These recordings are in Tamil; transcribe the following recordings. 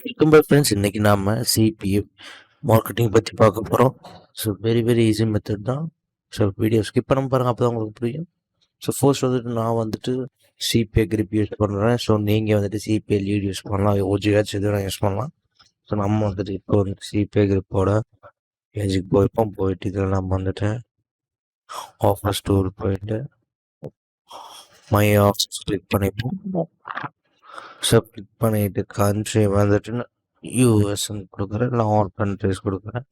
Welcome bye friends. இன்னைக்கு நாம சிபிஏ மார்க்கெட்டிங் பற்றி பார்க்க போகிறோம். So very very easy method தான். ஸோ வீடியோ ஸ்கிப் பண்ண பாருங்கள், அப்போ தான் உங்களுக்கு புரியும். ஸோ ஃபர்ஸ்ட் வந்துட்டு நான் வந்துட்டு சிபிஏ கிரிப் யூஸ் பண்ணுறேன். ஸோ நீங்கள் வந்துட்டு சிபிஏ லீட் யூஸ் பண்ணலாம், ஓஜிஹெச் எதுவும் யூஸ் பண்ணலாம். ஸோ நம்ம வந்துட்டு இப்போ வந்துட்டு சிபிஏ கிரிப்போட பேஜுக்கு போயிட்டு இதில் நம்ம வந்துட்டு ஆஃபர் ஸ்டோர் போயிட்டு மை ஆஃபர்ஸ் கிளிக் பண்ணிப்போம். ஸோ கிளிக் பண்ணிட்டு கண்ட்ரி வந்துட்டு யூஎஸ்ன்னு கொடுக்குறேன், இல்லை ஆல் கண்ட்ரிஸ் கொடுக்குறேன்.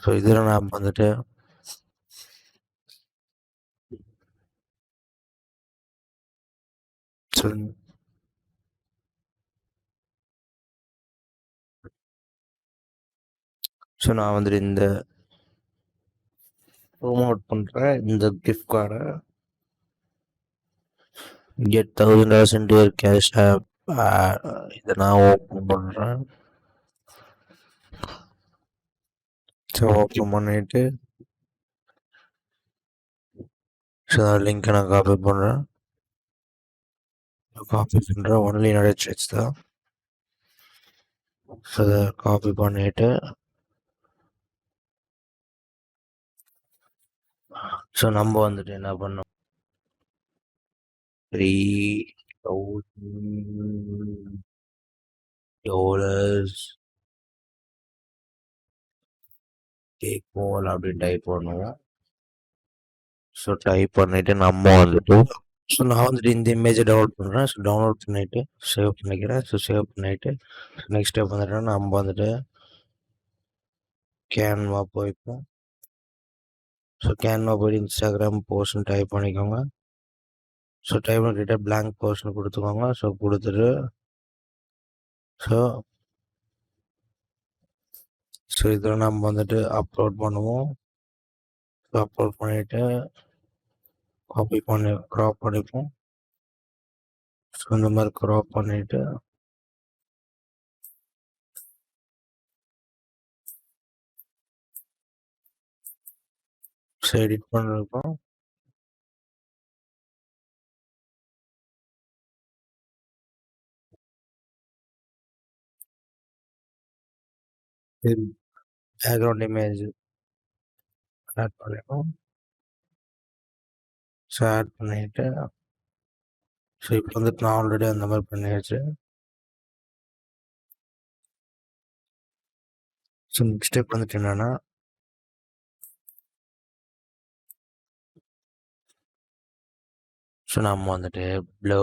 ஸோ இதில் நான் வந்துட்டு ஸோ நான் வந்துட்டு இந்த ப்ரோமோட் பண்ணுறேன் இந்த கிஃப்ட் கார்டை. Get $1000 into your cash app. இதை நான் ஓப்பன் பண்ணுறேன். ஸோ ஓப்பன் பண்ணிவிட்டு ஸோ லிங்க்கை நான் காப்பி பண்ணுறேன். ஒன்லி யுனைடெட் ஸ்டேட்ஸ் தான். ஸோ அதை காப்பி பண்ணிவிட்டு ஸோ நம்ம வந்துட்டு என்ன பண்ணோம், $3,000 கேட்போம் அப்படின்னு டைப் பண்ணுவோம். ஸோ டைப் பண்ணிவிட்டு நம்ம வந்துட்டு ஸோ நான் வந்துட்டு இந்த இமேஜை டவுன்லோட் பண்ணுறேன். ஸோ டவுன்லோட் பண்ணிவிட்டு சேவ் பண்ணிக்கிறேன். ஸோ சேவ் பண்ணிவிட்டு நெக்ஸ்ட் ஸ்டெப் வந்துட்டு நம்ம வந்துட்டு கேன்வா போய்ப்போம். ஸோ கேன்வா போய்ட்டு இன்ஸ்டாகிராம் போஸ்ட்னு டைப் பண்ணிக்கோங்க. ஸோ டைப் பண்ணிட்டு பிளாங்க் போஸ்ட்னு கொடுத்துக்கோங்க. ஸோ கொடுத்துட்டு ஸோ ஸோ இதில் நம்ம வந்துட்டு அப்லோட் பண்ணுவோம். ஸோ அப்லோட் பண்ணிவிட்டு காப்பி பண்ணி க்ராப் பண்ணிப்போம். ஸோ இந்த மாதிரி க்ராப் பண்ணிவிட்டு ஸோ எடிட் பண்ணிருக்கோம். பேக்ரவுண்ட் இமேஜ் ஆட் பண்ணிப்போம். ஸோ ஆட் பண்ணிவிட்டு ஸோ இப்போ வந்துட்டு நான் ஆல்ரெடி அந்த மாதிரி பண்ணியாச்சு. ஸோ நெக்ஸ்ட் ஸ்டெப் வந்துட்டு என்னென்னா ஸோ நம்ம வந்துட்டு blue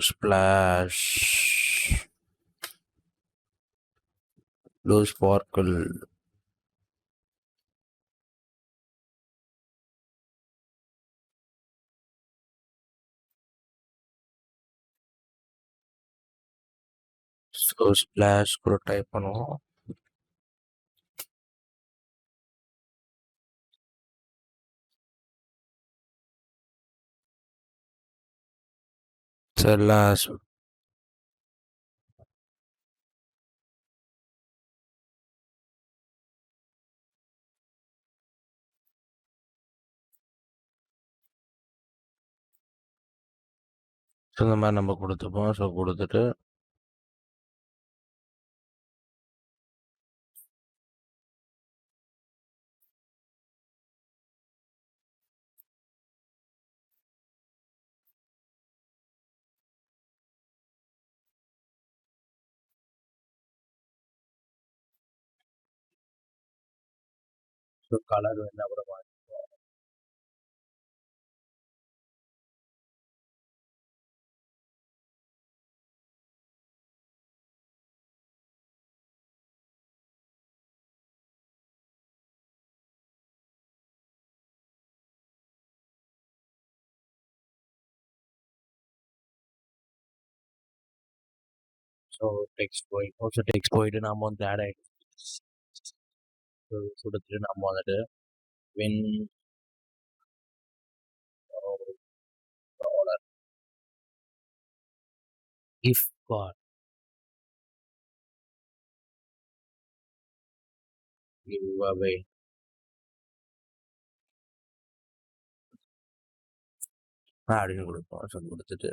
splash blue sparkle so splash கூட டைப் பண்ணுவோம். ஸோ எல்லாம் ஸோ இந்த மாதிரி நம்ம கொடுத்துப்போம். ஸோ கொடுத்துட்டு ஸோ கலர் வேணா கூட மாற்றிப்போம். ஸோ டெக்ஸ்ட் போயிடும். ஸோ டெக்ஸ்ட் போயிட்டு நம்ம வந்து ஆட் ஆகிடும். ஸோ கொடுத்துட்டு நம்ம வந்துட்டு win dollar gift card give away. அப்படின்னு கொடுப்போம். ஸோ கொடுத்துட்டு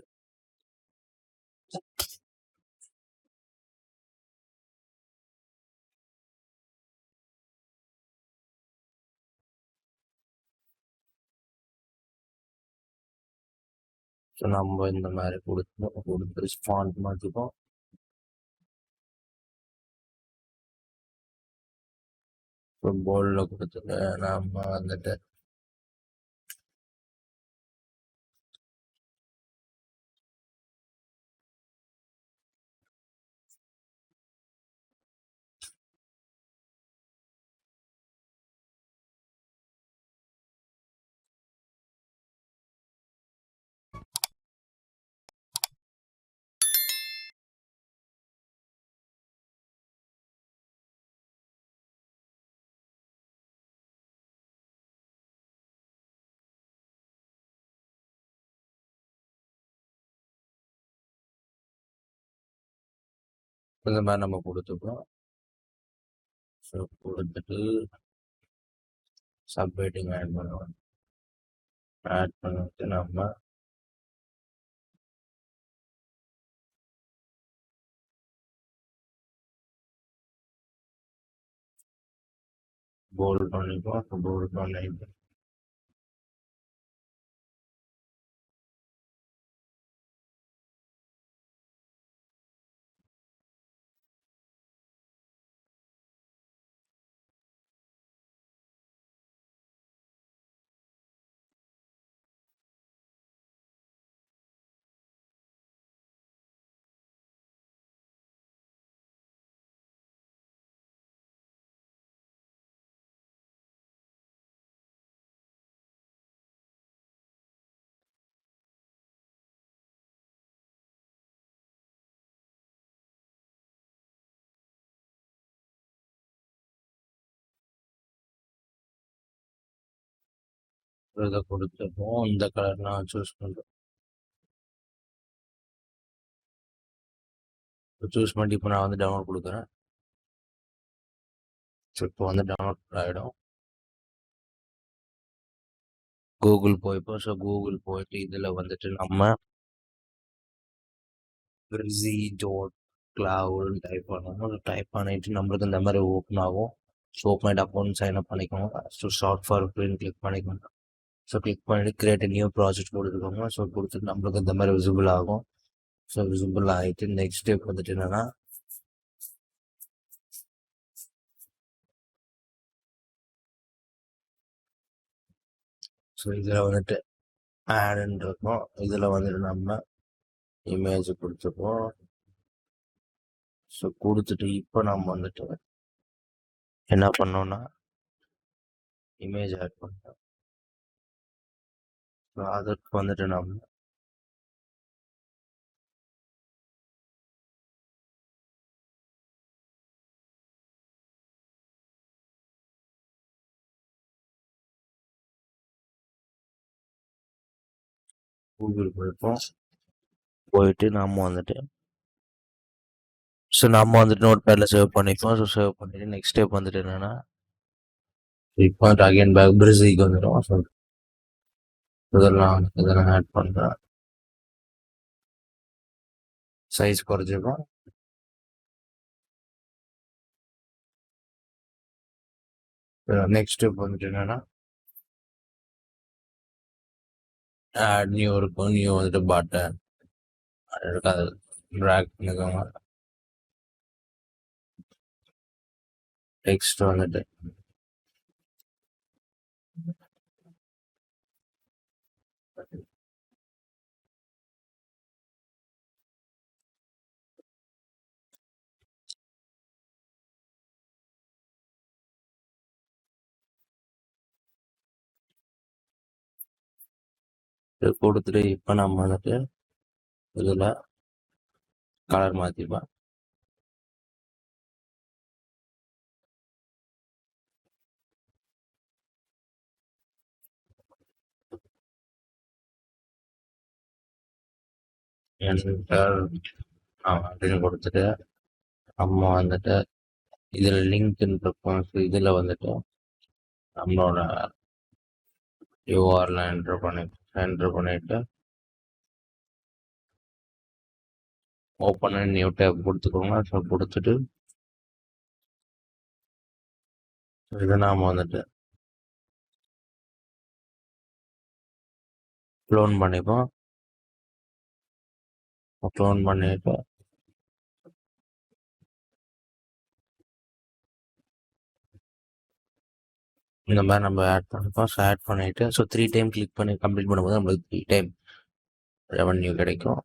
ஸோ நம்ம இந்த மாதிரி கொடுத்து ஃபாண்ட் மாற்றிப்போம். ஸோ போல்டில் கொடுத்துட்டு நம்ம வந்துட்டு இந்த மாதிரி நம்ம கொடுத்துப்போம். ஸோ கொடுத்துட்டு சப்ஹெட்டிங் ஆட் பண்ணுவோம். ஆட் பண்ணிட்டு நம்ம போல்ட் பண்ணிப்போம். போல்ட் பண்ணிட்டு இதை கொடுத்துப்போம். இந்த கலர் நான் சூஸ் பண்ணுறேன். சூஸ் பண்ணிட்டு இப்போ நான் வந்து டவுன்லோட் கொடுக்குறேன். ஸோ இப்போ வந்து டவுன்லோட் ஆகிடும். கூகுள் போய்ப்போம். ஸோ கூகுள் போயிட்டு இதில் வந்துட்டு நம்ம cloud டைப் பண்ணுவோம். டைப் பண்ணிட்டு நம்மளுக்கு இந்த மாதிரி ஓப்பன் ஆகும். ஸோ ஓப்பன் ஆகிட்டு அக்கௌண்ட் சைன் அப் பண்ணிக்கோங்க. So short for print click பண்ணிக்கோங்க. ஸோ கிளிக் பண்ணிட்டு கிரியேட் நியூ ப்ராஜெக்ட் கொடுத்துருக்கோங்க. ஸோ கொடுத்துட்டு நம்மளுக்கு இந்த மாதிரி விசிபிள் ஆகும். ஸோ விசிபிள் ஆகிட்டு நெக்ஸ்ட் ஸ்டெப் வந்துட்டு என்னன்னா ஸோ இதில் வந்துட்டு ஆடுன்னு இருக்கும். இதில் வந்துட்டு நம்ம இமேஜ் கொடுத்துப்போம். ஸோ கொடுத்துட்டு இப்போ நம்ம வந்துட்டு என்ன பண்ணோம்னா இமேஜ் ஆட் பண்ணோம். ஸோ அதுக்கு வந்துட்டு நம்ம கூகுள் போய்ப்போம். போயிட்டு நம்ம வந்துட்டு ஸோ நம்ம வந்துட்டு நோட் பேடில் சேவ் பண்ணிப்போம். ஸோ சேவ் பண்ணிட்டு நெக்ஸ்ட் ஸ்டெப் வந்துட்டு என்னன்னா இப்போ வந்துட்டு அகைன் பேக் பிரிசிக்கு வந்துடும். ஸோ இதெல்லாம் ஆட் பண்ணுறேன். சைஸ் குறைச்சிப்போம். நெக்ஸ்ட் ஸ்டெப் வந்துட்டு என்னன்னா ஆட் நியூ இருக்கும். நியூ வந்துட்டு பட்டன் அது ட்ராக் பண்ணிக்கோங்க. டெக்ஸ்ட் வந்துட்டு இது கொடுத்துட்டு இப்போ நம்ம வந்துட்டு இதில் கலர் மாற்றிப்பேன். என்டர் அப்படின்னு கொடுத்துட்டு நம்ம வந்துட்டு இதில் லிங்க்னு இருக்கும். ஸோ இதில் வந்துட்டு நம்மளோட யூஆர்ல என்ட்ரு பண்ணிட்டு ஓப்பன் அண்ட் நியூ டேப் கொடுத்துக்கோங்க. ஸோ கொடுத்துட்டு இதை நாம் வந்துட்டு க்ளோன் பண்ணிப்போம். க்ளோன் பண்ணிட்டு இந்த மாதிரி நம்ம ஆட் பண்ணிப்போம். ஸோ ஆட் பண்ணிவிட்டு ஸோ 3 டைம் கிளிக் பண்ணி கம்ப்ளீட் பண்ணும்போது நம்மளுக்கு 3 டைம் ரெவன்யூ கிடைக்கும்.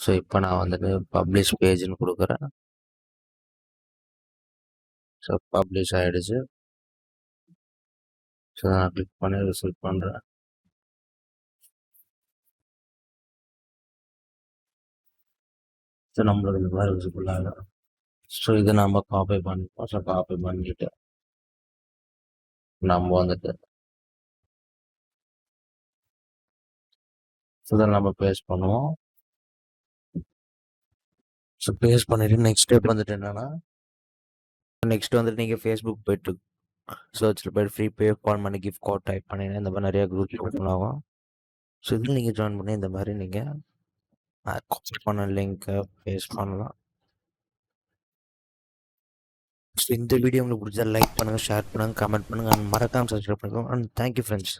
ஸோ இப்போ நான் வந்துட்டு பப்ளிஷ் பேஜ்னு கொடுக்குறேன். ஸோ பப்ளிஷ் ஆகிடுச்சு. ஸோ நான் கிளிக் பண்ணி ரிசல்ட் பண்ணுறேன். ஸோ நம்மளுக்கு இந்த மாதிரி விசிபிள் ஆகிடும். ஸோ இதை நம்ம காப்பி பண்ணிப்போம். ஸோ காப்பி பண்ணிட்டு நம்ம வந்துட்டு ஸோ இதை நம்ம பேஸ்ட் பண்ணுவோம். ஸோ பேஸ்ட் பண்ணிவிட்டு நெக்ஸ்ட் ஸ்டெப் வந்துட்டு என்னென்னா, நெக்ஸ்ட் வந்துட்டு நீங்கள் ஃபேஸ்புக் போய்ட்டு சர்ச்சில் போய்ட்டு ஃப்ரீ பே கால் பண்ணி கிஃப்ட் கோட் டைப் பண்ணிங்கன்னா இந்த மாதிரி நிறையா குரூப்ஸ் ஓப்பன் ஆகும். ஸோ இதில் நீங்கள் ஜாயின் பண்ணி இந்த மாதிரி நீங்கள் காப்பி பண்ண லிங்க்கை பேஸ்ட் பண்ணலாம். ஸோ இந்த வீடியோ உங்களுக்கு பிடிச்சா லைக் பண்ணுங்கள், ஷேர் பண்ணுங்கள், கமெண்ட் பண்ணுங்கள், அண்ட் மறக்காமல் சப்ஸ்கிரைப் பண்ணுங்கள். And thank you friends.